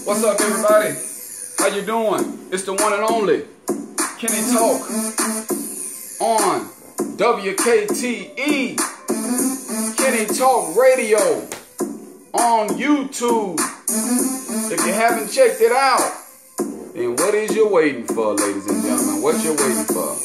What's up, everybody? How you doing? It's the one and only Kenny Talk on WKTE, Kenny Talk Radio on YouTube. If you haven't checked it out, then what is you waiting for, ladies and gentlemen? What you waiting for?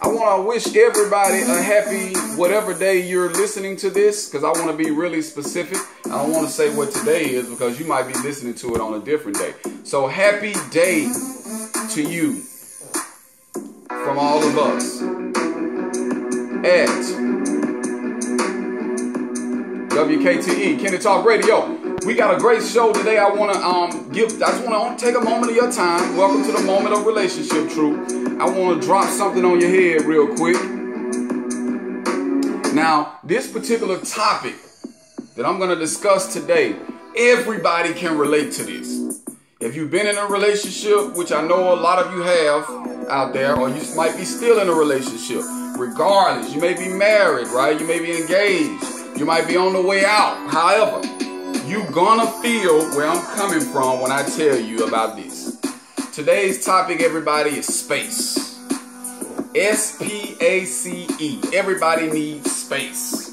I want to wish everybody a happy whatever day you're listening to this, because I want to be really specific. I don't want to say what today is because you might be listening to it on a different day. So happy day to you from all of us at WKTE, Kenny Talk Radio. We got a great show today. I want to I just want to take a moment of your time. Welcome to the moment of relationship truth. I want to drop something on your head real quick. Now, this particular topic that I'm going to discuss today, everybody can relate to this. If you've been in a relationship, which I know a lot of you have out there, or you might be still in a relationship, regardless, you may be married, right? You may be engaged. You might be on the way out. However, you're gonna feel where I'm coming from when I tell you about this. Today's topic, everybody, is space. S-P-A-C-E. Everybody needs space.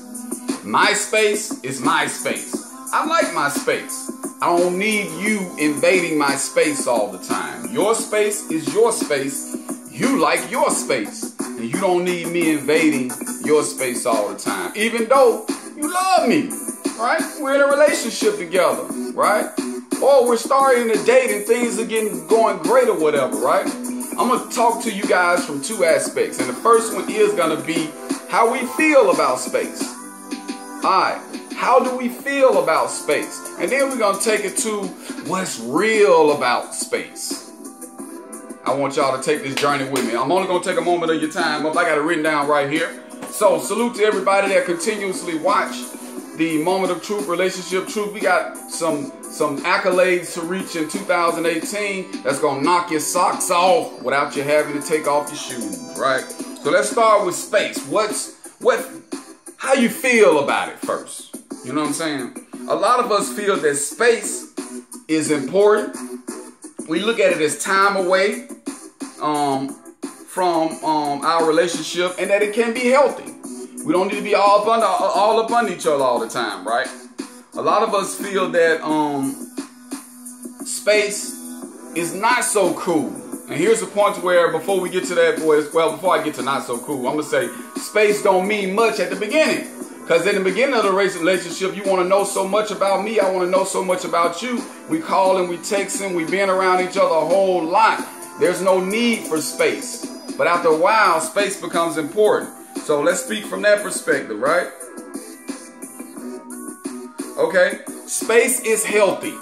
My space is my space. I like my space. I don't need you invading my space all the time. Your space is your space. You like your space. And you don't need me invading your space all the time. Even though you love me, right? We're in a relationship together, right? Or we're starting to date and things are going great or whatever, right? I'm going to talk to you guys from two aspects. And the first one is going to be how we feel about space. All right. How do we feel about space? And then we're going to take it to what's real about space. I want y'all to take this journey with me. I'm only going to take a moment of your time. I got it written down right here. So salute to everybody that continuously watch the Moment of Truth, Relationship Truth. We got some accolades to reach in 2018 that's going to knock your socks off without you having to take off your shoes, right? So let's start with space. How you feel about it first? You know what I'm saying? A lot of us feel that space is important. We look at it as time away from our relationship, and that it can be healthy. We don't need to be all up on each other all the time, right? A lot of us feel that space is not so cool. And here's the point where before we get to that, before I get to not so cool, I'm going to say space don't mean much at the beginning. Because in the beginning of the relationship, you want to know so much about me. I want to know so much about you. We call and we text and we've been around each other a whole lot. There's no need for space. But after a while, space becomes important. So let's speak from that perspective, right? Okay. Space is healthy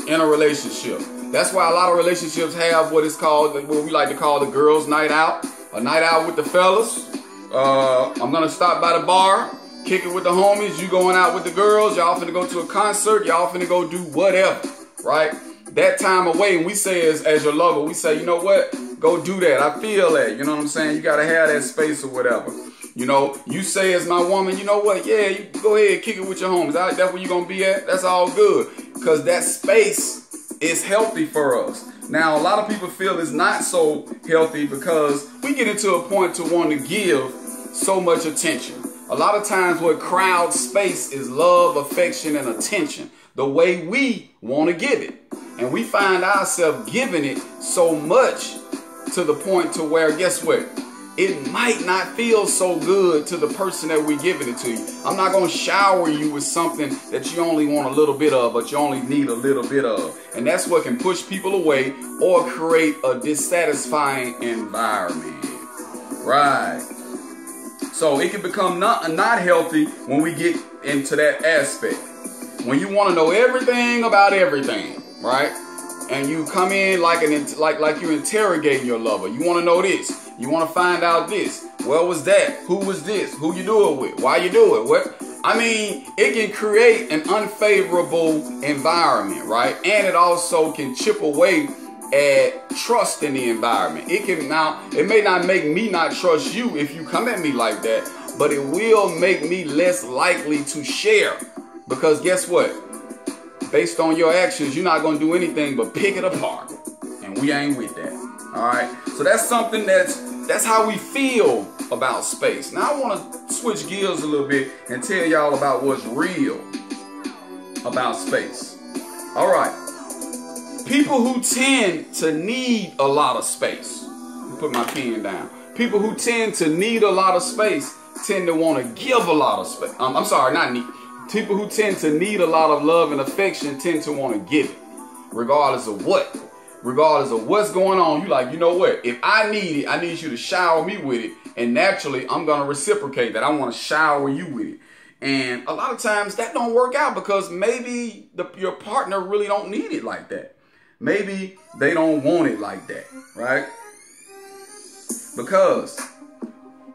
in a relationship. That's why a lot of relationships have what is called, what we like to call the girls' night out. A night out with the fellas. I'm going to stop by the bar. Kick it with the homies, you going out with the girls, y'all finna go to a concert, y'all finna go do whatever, right? That time away, and we say as your lover, we say, you know what, go do that, I feel that, you know what I'm saying? You gotta have that space or whatever. You know, you say as my woman, you know what, yeah, you go ahead, kick it with your homies, that's where you gonna be at, that's all good. Because that space is healthy for us. Now, a lot of people feel it's not so healthy because we get into a point to want to give so much attention. A lot of times what crowds space is love, affection, and attention. The way we want to give it. And we find ourselves giving it so much to the point to where, guess what? It might not feel so good to the person that we're giving it to you. I'm not going to shower you with something that you only want a little bit of, but you only need a little bit of. And that's what can push people away or create a dissatisfying environment. Right. So it can become not healthy when we get into that aspect. When you want to know everything about everything, right? And you come in like you're interrogating your lover. You want to know this. You want to find out this. Where was that? Who was this? Who you do it with? Why you do it? What? I mean, it can create an unfavorable environment, right? And it also can chip away at trust in the environment. It may not make me not trust you if you come at me like that, but it will make me less likely to share. Because guess what? based on your actions, you're not going to do anything but pick it apart. And we ain't with that. All right. So that's something that's how we feel about space. Now I want to switch gears a little bit and tell y'all about what's real about space. All right. People who tend to need a lot of space. Put my pen down. People who tend to need a lot of space tend to want to give a lot of space. I'm sorry, not need. People who tend to need a lot of love and affection tend to want to give it, regardless of what. Regardless of what's going on, you like, you know what? If I need it, I need you to shower me with it. And naturally, I'm going to reciprocate that. I want to shower you with it. And a lot of times that don't work out because maybe your partner really don't need it like that. Maybe they don't want it like that, right? Because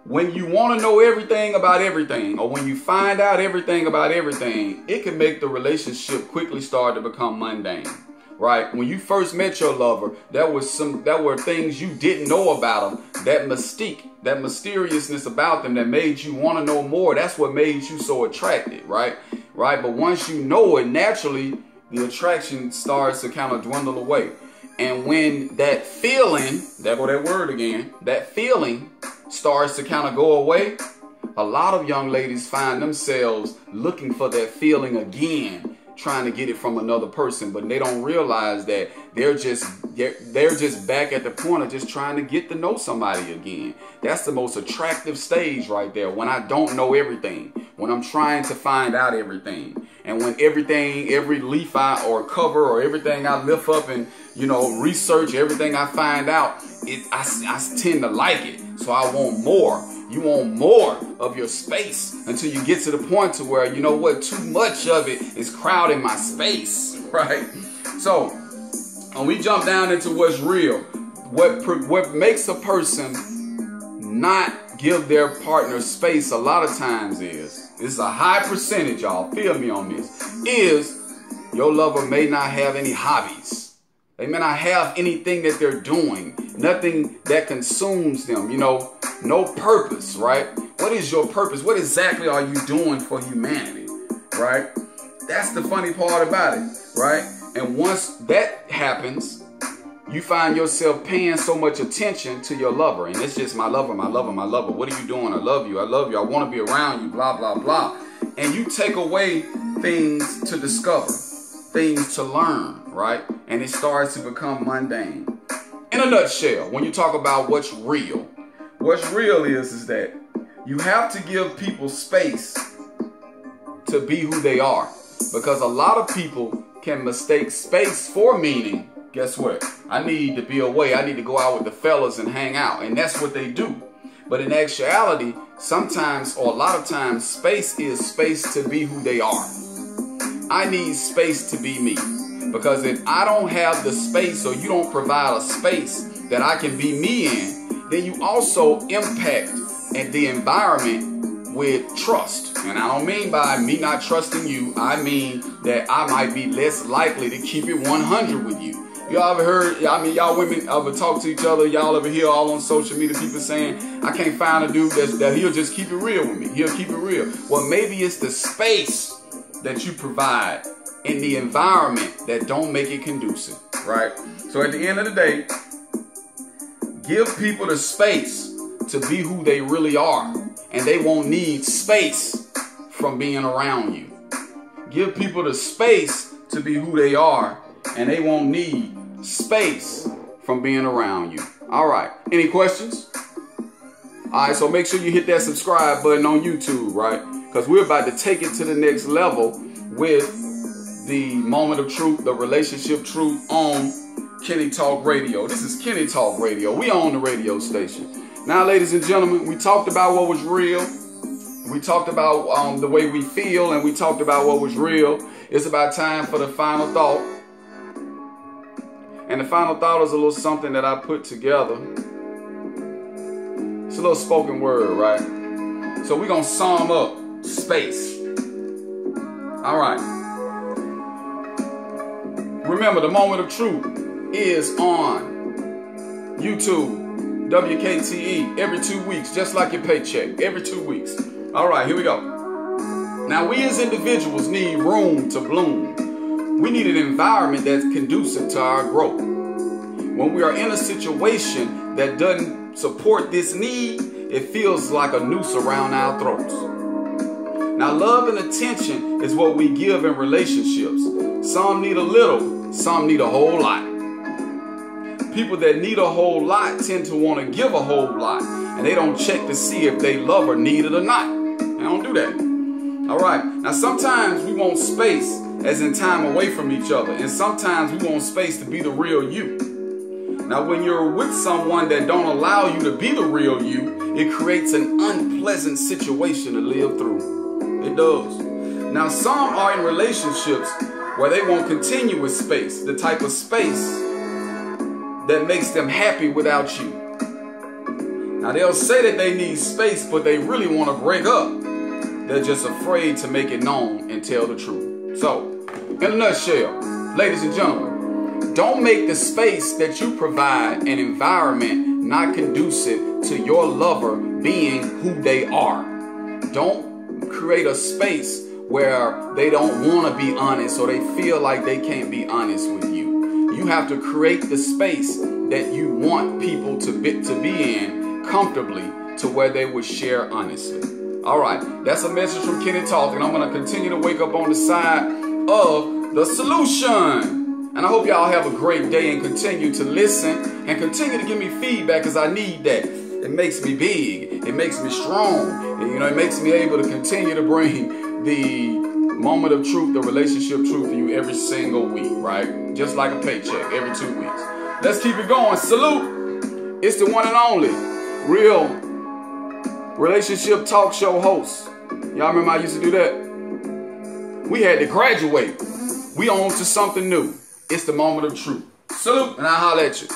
when you want to know everything about everything, or when you find out everything about everything, it can make the relationship quickly start to become mundane. Right? When you first met your lover, there were things you didn't know about them. That mystique, that mysteriousness about them that made you want to know more. That's what made you so attracted, right? Right? But once you know it, naturally, the attraction starts to kind of dwindle away. And when that feeling, there go that word again, that feeling starts to kind of go away, a lot of young ladies find themselves looking for that feeling again, trying to get it from another person, but they don't realize that they're just back at the point of just trying to get to know somebody again. That's the most attractive stage right there, when I don't know everything, when I'm trying to find out everything, and when every leaf or cover or everything I lift up and research, everything I find out, I tend to like it, so I want more. You want more of your space until you get to the point to where, you know what, too much of it is crowding my space, right? So when we jump down into what's real, what makes a person not give their partner space a lot of times is a high percentage, y'all, feel me on this, is your lover may not have any hobbies. They may not have anything that they're doing, nothing that consumes them, no purpose, right? What is your purpose? What exactly are you doing for humanity, right? That's the funny part about it, right? And once that happens, you find yourself paying so much attention to your lover. And it's just my lover, my lover, my lover. What are you doing? I love you. I love you. I want to be around you, blah, blah, blah. And you take away things to discover, things to learn, right? And it starts to become mundane. In a nutshell, when you talk about what's real is that you have to give people space to be who they are. Because a lot of people can mistake space for meaning. Guess what? I need to be away. I need to go out with the fellas and hang out. And that's what they do. But in actuality, sometimes or a lot of times, space is space to be who they are. I need space to be me. Because if I don't have the space, or you don't provide a space that I can be me in, then you also impact the environment with trust. And I don't mean by me not trusting you, I mean that I might be less likely to keep it 100 with you. Y'all ever heard, y'all women ever talk to each other, y'all ever hear all on social media people saying, I can't find a dude that he'll just keep it real with me. He'll keep it real. Well, maybe it's the space that you provide in the environment that don't make it conducive, right? So at the end of the day, give people the space to be who they really are, and they won't need space from being around you. Give people the space to be who they are, and they won't need space from being around you. All right, any questions? All right, so make sure you hit that subscribe button on YouTube, right? Because we're about to take it to the next level with the moment of truth, the relationship truth on Kenny Talk Radio. This is Kenny Talk Radio. We own the radio station. Now, ladies and gentlemen, we talked about what was real. We talked about the way we feel, and we talked about what was real. It's about time for the final thought. And the final thought is a little something that I put together. It's a little spoken word, right? So we're going to sum up space. All right. Remember, the moment of truth is on YouTube, WKTE, every 2 weeks, just like your paycheck, every 2 weeks. All right, here we go. Now, we as individuals need room to bloom. We need an environment that's conducive to our growth. When we are in a situation that doesn't support this need, it feels like a noose around our throats. Now, love and attention is what we give in relationships. Some need a little, some need a whole lot. People that need a whole lot tend to want to give a whole lot, and they don't check to see if they love or need it or not. They don't do that. All right. Now, sometimes we want space, as in time away from each other, and sometimes we want space to be the real you. Now, when you're with someone that don't allow you to be the real you, it creates an unpleasant situation to live through. It does. Now, some are in relationships where they want continuous space, the type of space that makes them happy without you. Now, they'll say that they need space, but they really want to break up. They're just afraid to make it known and tell the truth. So, in a nutshell, ladies and gentlemen, don't make the space that you provide an environment not conducive to your lover being who they are. Don't create a space where they don't want to be honest or they feel like they can't be honest with you. You have to create the space that you want people to be in comfortably to where they would share honestly. All right, that's a message from Kenny Talk, and I'm going to continue to wake up on the side of the solution. And I hope y'all have a great day and continue to listen and continue to give me feedback, because I need that. It makes me big. It makes me strong. And, it makes me able to continue to bring the moment of truth, the relationship truth to you every single week, right? Just like a paycheck every 2 weeks. Let's keep it going. Salute. It's the one and only real relationship talk show host. Y'all remember I used to do that? We had to graduate. We on to something new. It's the moment of truth. Salute, and I'll holler at you.